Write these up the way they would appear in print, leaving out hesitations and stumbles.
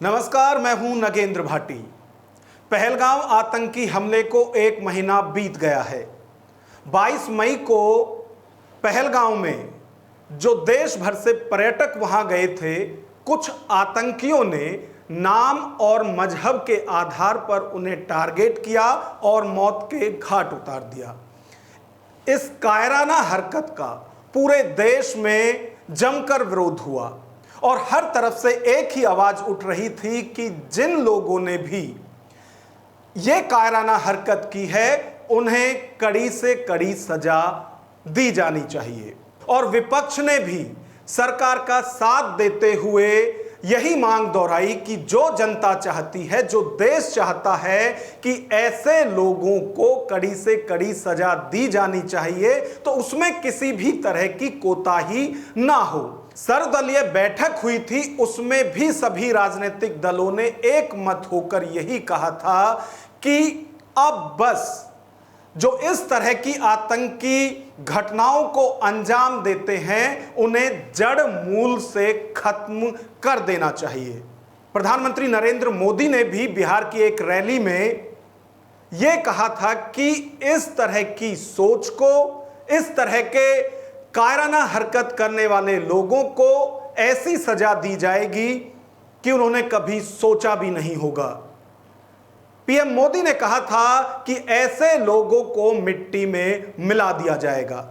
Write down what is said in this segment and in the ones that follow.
नमस्कार, मैं हूं नगेंद्र भाटी। पहलगाम आतंकी हमले को एक महीना बीत गया है। 22 मई को पहलगाम में जो देश भर से पर्यटक वहां गए थे, कुछ आतंकियों ने नाम और मजहब के आधार पर उन्हें टारगेट किया और मौत के घाट उतार दिया। इस कायराना हरकत का पूरे देश में जमकर विरोध हुआ और हर तरफ से एक ही आवाज उठ रही थी कि जिन लोगों ने भी यह कायराना हरकत की है, उन्हें कड़ी से कड़ी सजा दी जानी चाहिए। और विपक्ष ने भी सरकार का साथ देते हुए यही मांग दोहराई कि जो जनता चाहती है, जो देश चाहता है कि ऐसे लोगों को कड़ी से कड़ी सजा दी जानी चाहिए, तो उसमें किसी भी तरह की कोताही ना हो। सर्वदलीय बैठक हुई थी, उसमें भी सभी राजनीतिक दलों ने एक मत होकर यही कहा था कि अब बस जो इस तरह की आतंकी घटनाओं को अंजाम देते हैं, उन्हें जड़ मूल से खत्म कर देना चाहिए। प्रधानमंत्री नरेंद्र मोदी ने भी बिहार की एक रैली में यह कहा था कि इस तरह की सोच को, इस तरह के कायराना हरकत करने वाले लोगों को ऐसी सजा दी जाएगी कि उन्होंने कभी सोचा भी नहीं होगा। पीएम मोदी ने कहा था कि ऐसे लोगों को मिट्टी में मिला दिया जाएगा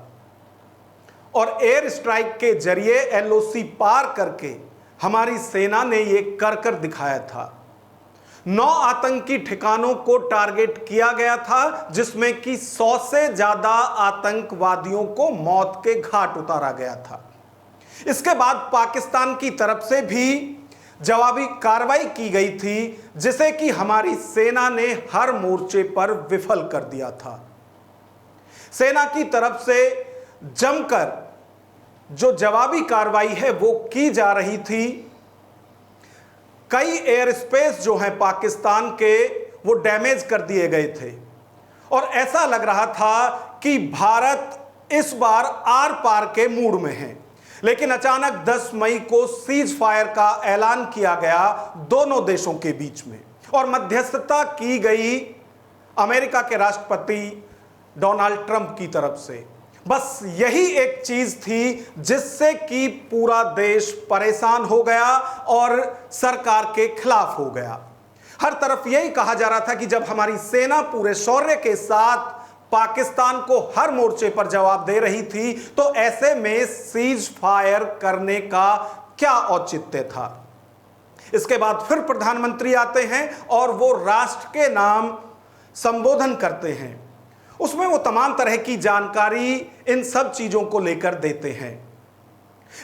और एयर स्ट्राइक के जरिए एलओसी पार करके हमारी सेना ने यह कर दिखाया था। 9 आतंकी ठिकानों को टारगेट किया गया था, जिसमें कि 100 से ज्यादा आतंकवादियों को मौत के घाट उतारा गया था। इसके बाद पाकिस्तान की तरफ से भी जवाबी कार्रवाई की गई थी, जिसे कि हमारी सेना ने हर मोर्चे पर विफल कर दिया था। सेना की तरफ से जमकर जो जवाबी कार्रवाई है वो की जा रही थी। कई एयर स्पेस जो हैं पाकिस्तान के, वो डैमेज कर दिए गए थे और ऐसा लग रहा था कि भारत इस बार आर पार के मूड में है। लेकिन अचानक 10 मई को सीज फायर का ऐलान किया गया दोनों देशों के बीच में और मध्यस्थता की गई अमेरिका के राष्ट्रपति डोनाल्ड ट्रंप की तरफ से। बस यही एक चीज थी जिससे कि पूरा देश परेशान हो गया और सरकार के खिलाफ हो गया। हर तरफ यही कहा जा रहा था कि जब हमारी सेना पूरे शौर्य के साथ पाकिस्तान को हर मोर्चे पर जवाब दे रही थी, तो ऐसे में सीज फायर करने का क्या औचित्य था। इसके बाद फिर प्रधानमंत्री आते हैं और वो राष्ट्र के नाम संबोधन करते हैं। उसमें वो तमाम तरह की जानकारी इन सब चीजों को लेकर देते हैं,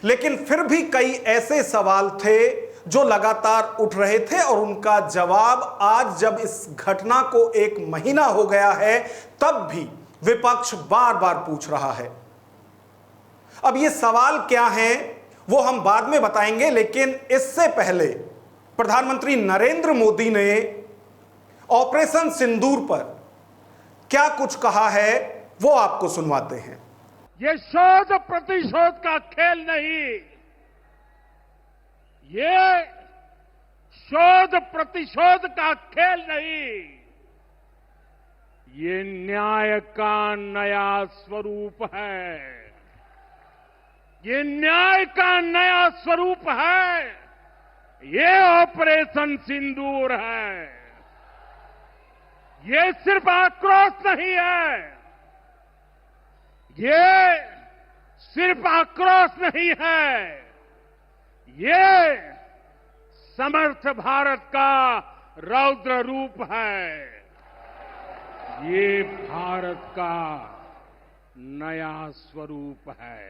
लेकिन फिर भी कई ऐसे सवाल थे जो लगातार उठ रहे थे और उनका जवाब आज जब इस घटना को 1 महीना हो गया है, तब भी विपक्ष बार बार पूछ रहा है। अब ये सवाल क्या हैं वो हम बाद में बताएंगे, लेकिन इससे पहले प्रधानमंत्री नरेंद्र मोदी ने ऑपरेशन सिंदूर पर क्या कुछ कहा है वो आपको सुनवाते हैं। ये शोध प्रतिशोध का खेल नहीं, ये शोध प्रतिशोध का खेल नहीं, ये न्याय का नया स्वरूप है। ये न्याय का नया स्वरूप है। ये ऑपरेशन सिंदूर है। ये सिर्फ आक्रोश नहीं है, ये सिर्फ आक्रोश नहीं है, ये समर्थ भारत का रौद्र रूप है। ये भारत का नया स्वरूप है।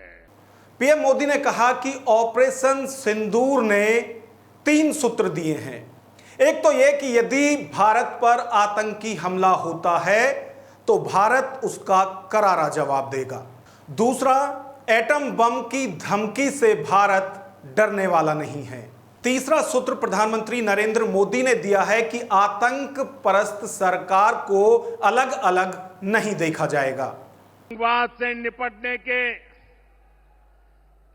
पीएम मोदी ने कहा कि ऑपरेशन सिंदूर ने 3 सूत्र दिए हैं। एक तो यह कि यदि भारत पर आतंकी हमला होता है तो भारत उसका करारा जवाब देगा। दूसरा, एटम बम की धमकी से भारत डरने वाला नहीं है। तीसरा सूत्र प्रधानमंत्री नरेंद्र मोदी ने दिया है कि आतंक परस्त सरकार को अलग अलग नहीं देखा जाएगा। आतंकवाद से निपटने के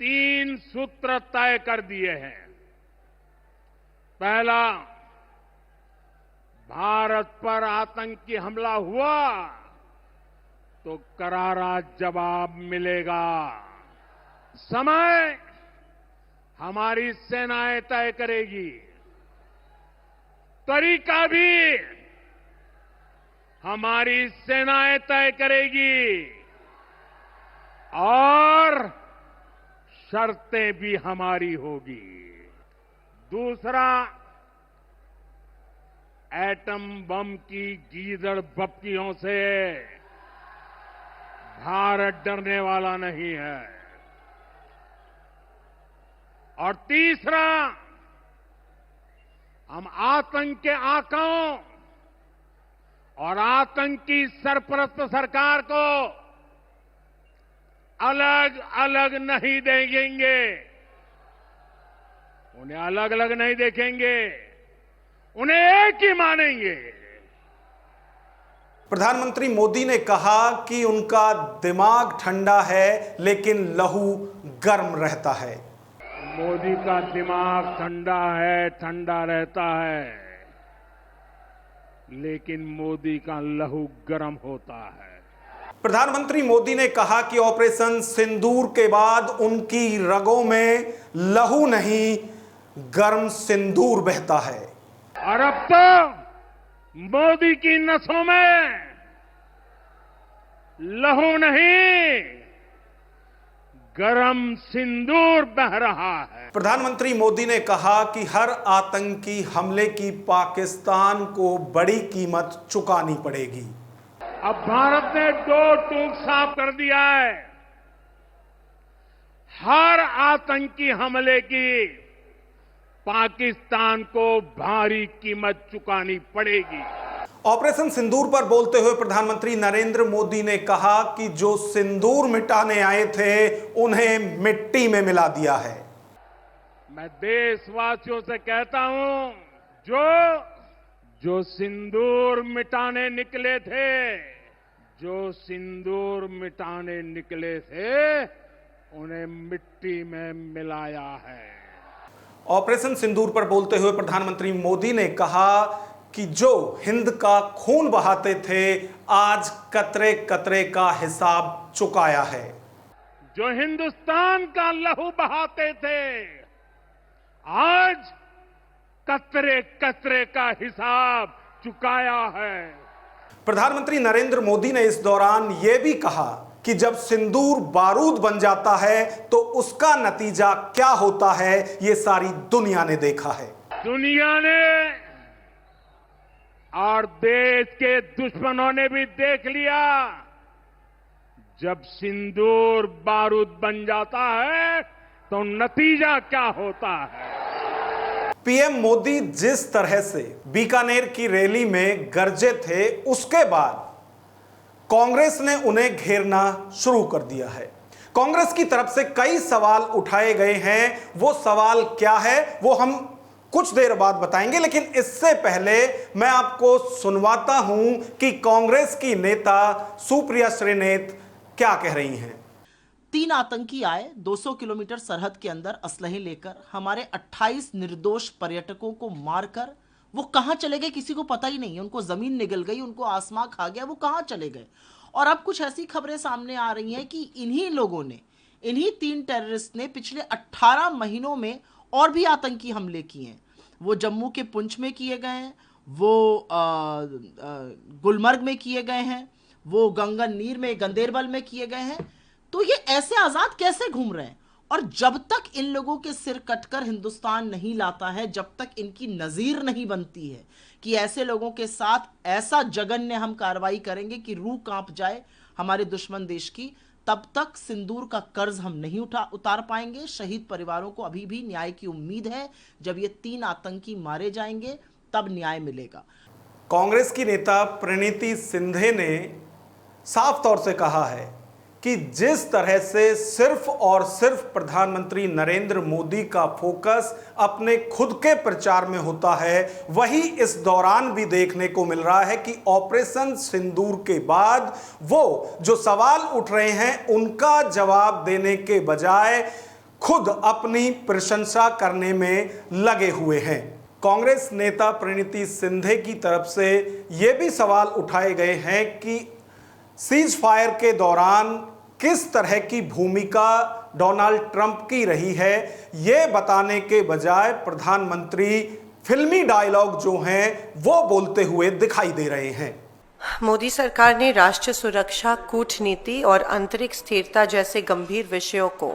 3 सूत्र तय कर दिए हैं। पहला, भारत पर आतंकी हमला हुआ तो करारा जवाब मिलेगा। समय हमारी सेनाएं तय करेगी, तरीका भी हमारी सेनाएं तय करेगी और शर्तें भी हमारी होगी। दूसरा, एटम बम की गीदड़ बप्तियों से भारत डरने वाला नहीं है। और तीसरा, हम आतंक के आकाओं और आतंकी सरपरस्त सरकार को अलग अलग नहीं देखेंगे, उन्हें अलग अलग नहीं देखेंगे, उन्हें एक ही मानेंगे। प्रधानमंत्री मोदी ने कहा कि उनका दिमाग ठंडा है लेकिन लहू गर्म रहता है। मोदी का दिमाग ठंडा है, ठंडा रहता है, लेकिन मोदी का लहू गर्म होता है। प्रधानमंत्री मोदी ने कहा कि ऑपरेशन सिंदूर के बाद उनकी रगों में लहू नहीं, गर्म सिंदूर बहता है। और अब तो मोदी की नसों में लहू नहीं, गरम सिंदूर बह रहा है। प्रधानमंत्री मोदी ने कहा कि हर आतंकी हमले की पाकिस्तान को बड़ी कीमत चुकानी पड़ेगी। अब भारत ने दो टूक साफ कर दिया है, हर आतंकी हमले की पाकिस्तान को भारी कीमत चुकानी पड़ेगी। ऑपरेशन सिंदूर पर बोलते हुए प्रधानमंत्री नरेंद्र मोदी ने कहा कि जो सिंदूर मिटाने आए थे उन्हें मिट्टी में मिला दिया है। मैं देशवासियों से कहता हूं, जो सिंदूर मिटाने निकले थे, जो सिंदूर मिटाने निकले थे, उन्हें मिट्टी में मिलाया है। ऑपरेशन सिंदूर पर बोलते हुए प्रधानमंत्री मोदी ने कहा कि जो हिंद का खून बहाते थे, आज कतरे कतरे का हिसाब चुकाया है। जो हिंदुस्तान का लहू बहाते थे, आज कतरे कतरे का हिसाब चुकाया है। प्रधानमंत्री नरेंद्र मोदी ने इस दौरान यह भी कहा कि जब सिंदूर बारूद बन जाता है तो उसका नतीजा क्या होता है, यह सारी दुनिया ने देखा है। दुनिया ने और देश के दुश्मनों ने भी देख लिया, जब सिंदूर बारूद बन जाता है तो नतीजा क्या होता है। पीएम मोदी जिस तरह से बीकानेर की रैली में गरजे थे, उसके बाद कांग्रेस ने उन्हें घेरना शुरू कर दिया है। कांग्रेस की तरफ से कई सवाल उठाए गए हैं। वो सवाल क्या है वो हम कुछ देर बाद बताएंगे, लेकिन इससे पहले मैं आपको सुनवाता हूं कि कांग्रेस की नेता सुप्रिया श्रीनेत क्या कह रही हैं। 3 आतंकी आए, 200 किलोमीटर सरहद के अंदर असलहे लेकर हमारे 28 निर्दोष पर्यटकों को मारकर वो कहां चले गए किसी को पता ही नहीं है। उनको जमीन निगल गई, उनको आसमां खा गया, वो कहां चले गए। और अब कुछ ऐसी खबरें सामने आ रही हैं कि इन्हीं लोगों ने, इन्हीं 3 टेररिस्ट ने पिछले 18 महीनों में और भी आतंकी हमले किए हैं। वो जम्मू के पुंछ में किए गए हैं, वो गुलमर्ग में किए गए हैं, वो गंगननीर में, गंदेरबल में किए गए हैं। तो ये ऐसे आजाद कैसे घूम रहे हैं? और जब तक इन लोगों के सिर कटकर हिंदुस्तान नहीं लाता है, जब तक इनकी नजीर नहीं बनती है कि ऐसे लोगों के साथ ऐसा जघन्य हम कार्रवाई करेंगे कि रूह कांप जाए हमारे दुश्मन देश की, तब तक सिंदूर का कर्ज हम नहीं उतार पाएंगे। शहीद परिवारों को अभी भी न्याय की उम्मीद है। जब ये 3 आतंकी मारे जाएंगे तब न्याय मिलेगा। कांग्रेस की नेता प्रणीति शिंदे ने साफ तौर से कहा है कि जिस तरह से सिर्फ और सिर्फ प्रधानमंत्री नरेंद्र मोदी का फोकस अपने खुद के प्रचार में होता है, वही इस दौरान भी देखने को मिल रहा है कि ऑपरेशन सिंदूर के बाद वो जो सवाल उठ रहे हैं उनका जवाब देने के बजाय खुद अपनी प्रशंसा करने में लगे हुए हैं। कांग्रेस नेता प्रणीति शिंदे की तरफ से ये भी सवाल उठाए गए हैं कि सीज फायर के दौरान किस तरह की भूमिका डोनाल्ड ट्रंप की रही है, ये बताने के बजाय प्रधानमंत्री फिल्मी डायलॉग जो हैं वो बोलते हुए दिखाई दे रहे हैं। मोदी सरकार ने राष्ट्रीय सुरक्षा, कूटनीति और आंतरिक स्थिरता जैसे गंभीर विषयों को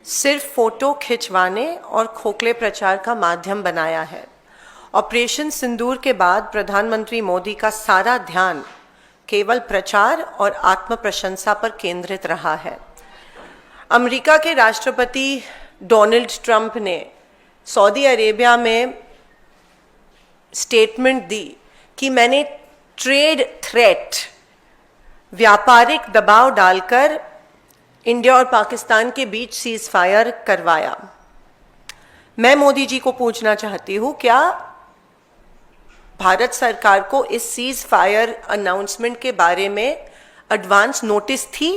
सिर्फ फोटो खिंचवाने और खोखले प्रचार का माध्यम बनाया है। ऑपरेशन सिंदूर के बाद प्रधानमंत्री मोदी का सारा ध्यान केवल प्रचार और आत्म प्रशंसा पर केंद्रित रहा है। अमेरिका के राष्ट्रपति डोनाल्ड ट्रंप ने सऊदी अरेबिया में स्टेटमेंट दी कि मैंने ट्रेड थ्रेट, व्यापारिक दबाव डालकर इंडिया और पाकिस्तान के बीच सीज फायर करवाया। मैं मोदी जी को पूछना चाहती हूं, क्या भारत सरकार को इस सीज फायर अनाउंसमेंट के बारे में एडवांस नोटिस थी?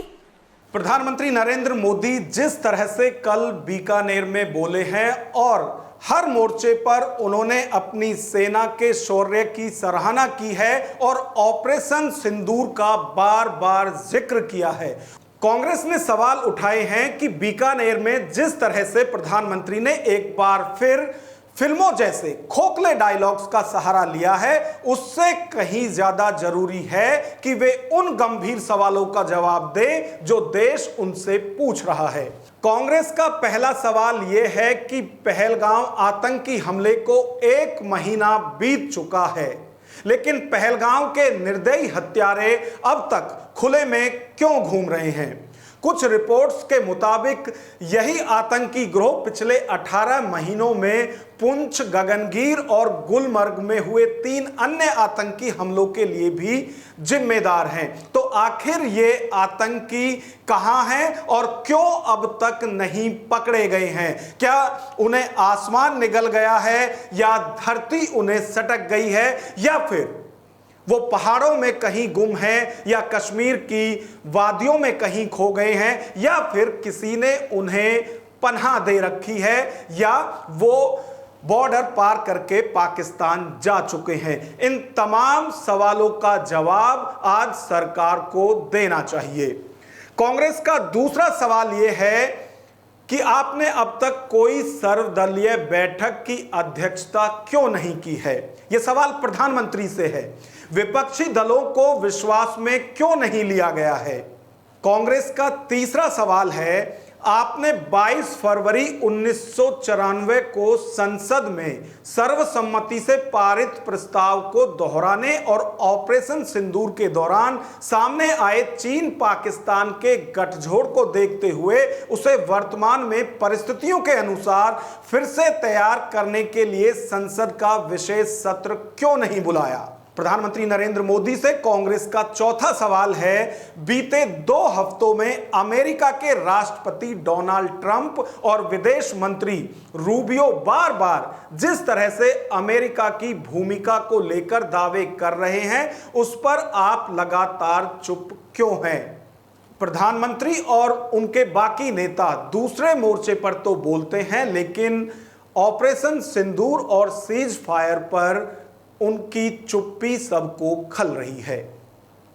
प्रधानमंत्री नरेंद्र मोदी जिस तरह से कल बीकानेर में बोले हैं और हर मोर्चे पर उन्होंने अपनी सेना के शौर्य की सराहना की है और ऑपरेशन सिंदूर का बार बार जिक्र किया है। कांग्रेस ने सवाल उठाए हैं कि बीकानेर में जिस तरह से प्रधानमंत्री ने एक बार फिर फिल्मों जैसे खोखले डायलॉग्स का सहारा लिया है, उससे कहीं ज्यादा जरूरी है कि वे उन गंभीर सवालों का जवाब दें जो देश उनसे पूछ रहा है। कांग्रेस का पहला सवाल यह है कि पहलगाम आतंकी हमले को 1 महीना बीत चुका है, लेकिन पहलगाम के निर्दयी हत्यारे अब तक खुले में क्यों घूम रहे हैं? कुछ रिपोर्ट्स के मुताबिक यही आतंकी गिरोह पिछले 18 महीनों में पुंछ, गगनगीर और गुलमर्ग में हुए 3 अन्य आतंकी हमलों के लिए भी जिम्मेदार हैं। तो आखिर ये आतंकी कहां हैं और क्यों अब तक नहीं पकड़े गए हैं? क्या उन्हें आसमान निगल गया है या धरती उन्हें सटक गई है या फिर वो पहाड़ों में कहीं गुम हैं या कश्मीर की वादियों में कहीं खो गए हैं या फिर किसी ने उन्हें पनाह दे रखी है या वो बॉर्डर पार करके पाकिस्तान जा चुके हैं? इन तमाम सवालों का जवाब आज सरकार को देना चाहिए। कांग्रेस का दूसरा सवाल यह है कि आपने अब तक कोई सर्वदलीय बैठक की अध्यक्षता क्यों नहीं की है? यह सवाल प्रधानमंत्री से है। विपक्षी दलों को विश्वास में क्यों नहीं लिया गया है? कांग्रेस का तीसरा सवाल है, आपने 22 फरवरी 1994 को संसद में सर्वसम्मति से पारित प्रस्ताव को दोहराने और ऑपरेशन सिंदूर के दौरान सामने आए चीन पाकिस्तान के गठजोड़ को देखते हुए उसे वर्तमान में परिस्थितियों के अनुसार फिर से तैयार करने के लिए संसद का विशेष सत्र क्यों नहीं बुलाया? प्रधानमंत्री नरेंद्र मोदी से कांग्रेस का चौथा सवाल है, बीते 2 हफ्तों में अमेरिका के राष्ट्रपति डोनाल्ड ट्रंप और विदेश मंत्री रूबियो बार बार जिस तरह से अमेरिका की भूमिका को लेकर दावे कर रहे हैं, उस पर आप लगातार चुप क्यों हैं? प्रधानमंत्री और उनके बाकी नेता दूसरे मोर्चे पर तो बोलते हैं, लेकिन ऑपरेशन सिंदूर और सीज फायर पर उनकी चुप्पी सबको खल रही है।